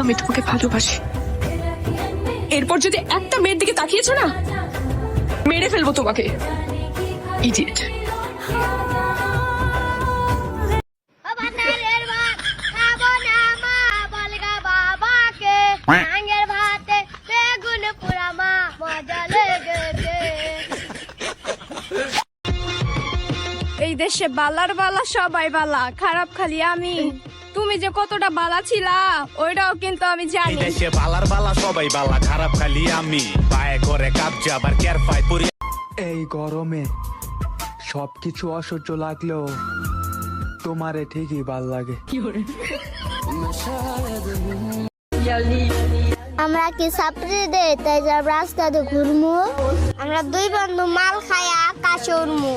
আমি তোমাকে ভালোবাসি। এরপর যদি একটা মেয়ের দিকে তাকিয়েছো না, মেরে ফেলবো তোমাকে, ইডিয়েট। এই দেশে বালার বালা সবাই বালা, খারাপ খালি আমি। তুমি যে কতটা বালা ছিলা ওইটাও কিন্তু আমি জানি। এই দেশে বালার বালা সবাই বালা, খারাপ খালি আমি। পায়ে করে কাবজা আবার কেয়ার পাই পরি। এই গরমে সবকিছু অসহ্য লাগলেও তোমারে ঠিকই ভাল লাগে। আমরা কি সাপড়ি দে তাই যাব রাস্তাতে ঘুরমু, আমরা দুই বন্ধু মাল খায়া আকাশে উড়মু।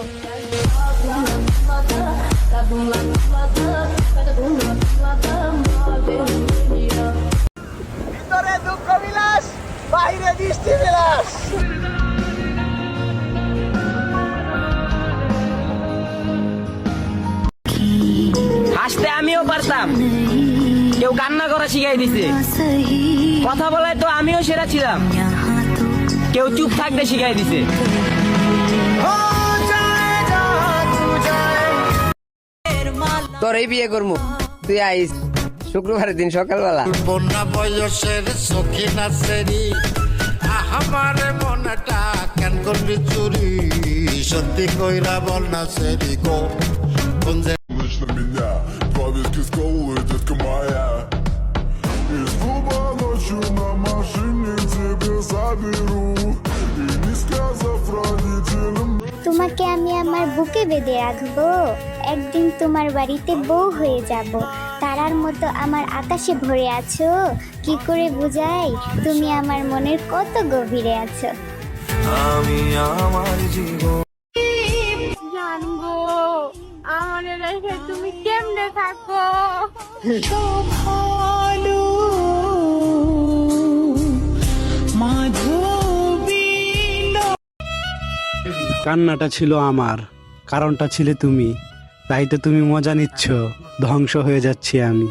ভিতরে দুঃখ বিলাস, বাইরে দৃষ্টি বিলাস। হাসতে আমিও পারতাম, কেউ কান্না করা শিখাই দিছে। কথা বলায় তো আমিও সেরা ছিলাম, কেউ চুপ থাকতে শিখাই দিছে। তোরই বিয়ে করবো, তুই আইস শুক্রবারের দিন সকালবেলা। বন্যা বয়সের সখী নাচেরি, আমারে মনটা কেন করবি চুরি, সত্যি কইরা বল না সেরি গো। Лично меня, два виски с колой, детка моя. Из клуба ночью на машине тебе заберу, и не сказав родителям. তোমাকে আমি আমার বুকে বেঁধে রাখবো, একদিন তোমার বাড়িতে বউ হয়ে যাব। তারার মতো আমার আকাশে ভরে আছো, কি করে বুঝাই তুমি আমার মনের কত গভীরে আছো। আমি আমার জীবন জানবো আমাদের রেখে তুমি কেমনে থাকো। কান্নাটা ছিল আমার, কারণটা ছিলে তুমি, তাই তো তুমি মজা নিচ্ছ, ধ্বংস হয়ে যাচ্ছি আমি।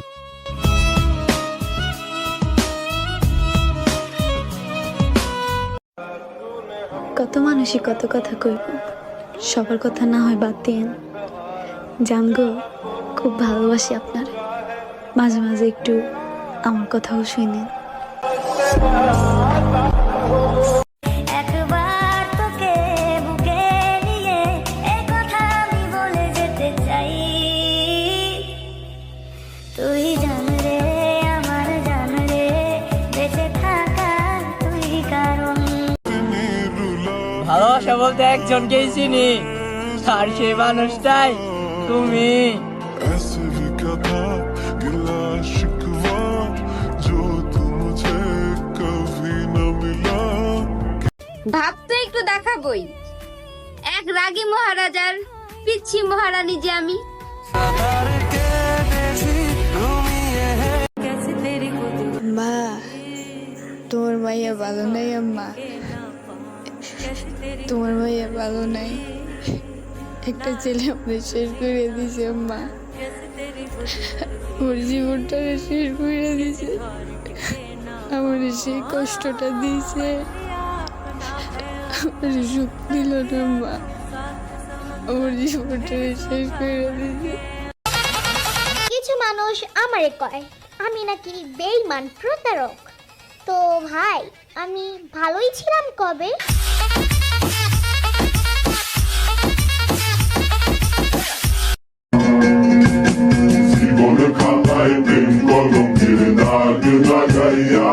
কত মানুষই কত কথা কইব, সবার কথা না হয় বাদ দিয়েন। জানগো খুব ভালোবাসি আপনারে, মাঝে মাঝে একটু আমার কথাও শুনেন। একবার তোকে বুকে নিয়ে এই কথা আমি বলে যেতে চাই, তুই জানলে আমার জানলে বেঁচে থাকা তুই কারণ। ভালোবাসা বলতে একজনকেই চিনি, আর সেই মানুষটাই তুমি। ऐसे भी क्या था गिला शिकवा जो तू मुझे कभी न मिला। ভাব তো একটু দেখাবই, এক রাগী মহারাজার পিচ্ছি মহারানী যে আমি। মা, তোমার মাইয়া ভালো নাই আম্মা, তোমার মাইয়া ভালো নাই। একটা ছেলে আপনি শেষ করে দিছে আম্মা, ওর জীবনটা শেষ করে দিছে, আমার সেই কষ্টটা দিছে, আমার সুখ দিল না মা, আমার জীবনটা শেষ করে দিছে। কিছু মানুষ আমারে কয় আমি নাকি বেঈমান প্রতারক, তো ভাই আমি ভালোই ছিলাম কবে? জীবনে খাতায় প্রেম কলঙ্কের দাগ লাগাইয়া,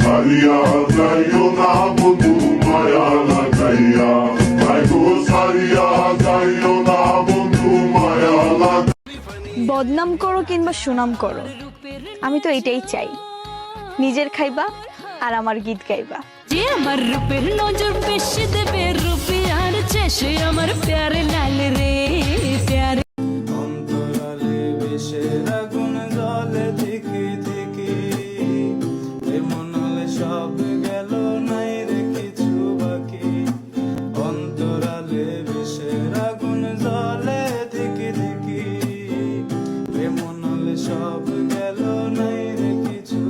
ছাড়িয়া যাইও না বন্ধু মায়া লাগাইয়া, ভাইগো ছাড়িয়া যাইও না বন্ধু মায়া লাগাইয়া। বদনাম করো কিংবা সুনাম করো, আমি তো এটাই চাই, নিজের খাইবা আর আমার গীত গাইবা। যে আমার রূপের নজর বেশি দেবে, রূপিয়ার চেষে আমার প্যারে লাল রে প্যারে। অন্তরালে বেশের আগুন জলে থেকে থেকে, এমন হলে সব গেল নাই রে কিছু বাকি। অন্তরালে বেশের আগুন জলে থেকে থেকে, এমন হলে সব গেল নাই রে কিছু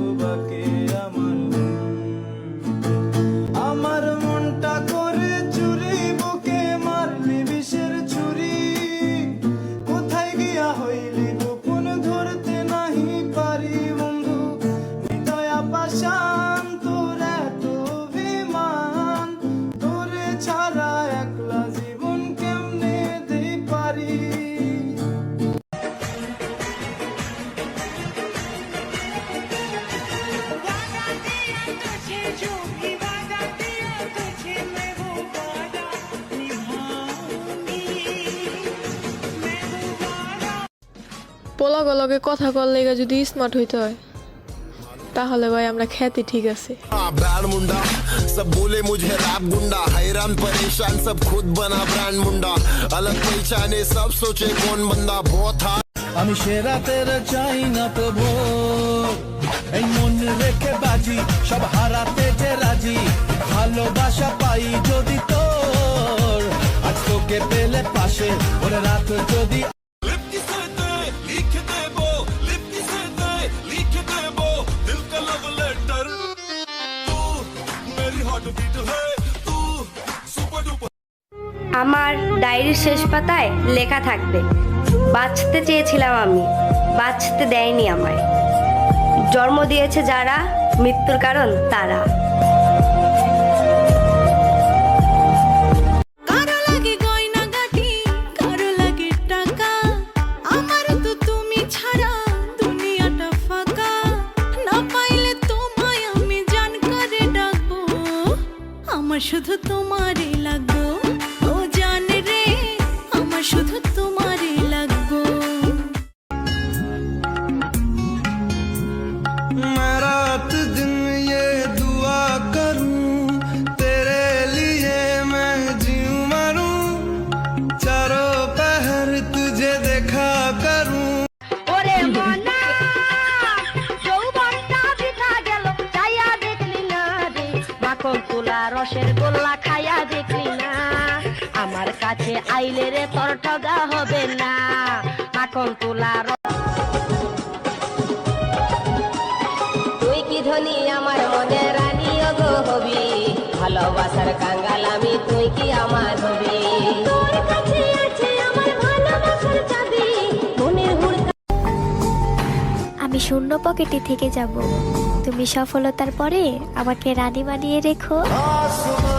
পোলাগলগে কথা কর লেগে যদি স্মার্ট হইতে হয় তাহলে ভাই আমরা খ্যাতি ঠিক আছে। बैड मुंडा सब बोले मुझे रैप गुंडा हैरान परेशान सब खुद बना ब्रांड मुंडा अलग पहचाने सब सोचे कौन बंदा बहुत हार আমি সেরা তেরে চাই না প্রভু এই মন রেখে বাজি সব হারাতে যে রাজি ভালোবাসা পাই যদি তোর আজ তোকে পেলে পাশে ওরে রাত যদি আমার ডায়েরির শেষ পাতায় লেখা থাকবে, বাঁচতে চেয়েছিলাম আমি, বাঁচতে দেয়নি আমায়, জন্ম দিয়েছে যারা, মৃত্যুর কারণ তারা। কারো লাগে গয়না গাটি, কারো লাগে টাকা, আমার তো তুমি ছাড়া দুনিয়াটা ফাঁকা। না পাইলে তোমায় আমি জান করে ডাকবো, আমার শুধু তোমারই লাগবো। ও জান রে, আমার শুধু তোমারই লাগবো। मैं रात दिन ये दुआ करूं तेरे लिए मैं जीऊं मरूं चारों पहर तुझे देखा करूं ওরে মনা যৌবনটা বৃথা গেল, চাইয়া দেখলি না রে, মাখন তুলা রসের গোল্লা খাইয়া দেখলি না, আমার কাছে আইলে রে তোর ঠগা হবে না, মাখন তুলা তুই কি ধনী আমার মনে রানী গো হবি, ভালোবাসার কাঙ্গাল আমি, তুই কি আমার হবি, তোর কাছে আছে আমার ভালোবাসার চাবি, মনের হুড়কা। আমি শূন্য পকেটে থেকে যাব, তুমি সফলতার পরে আমাকে রানী বানিয়ে রেখো। आसमां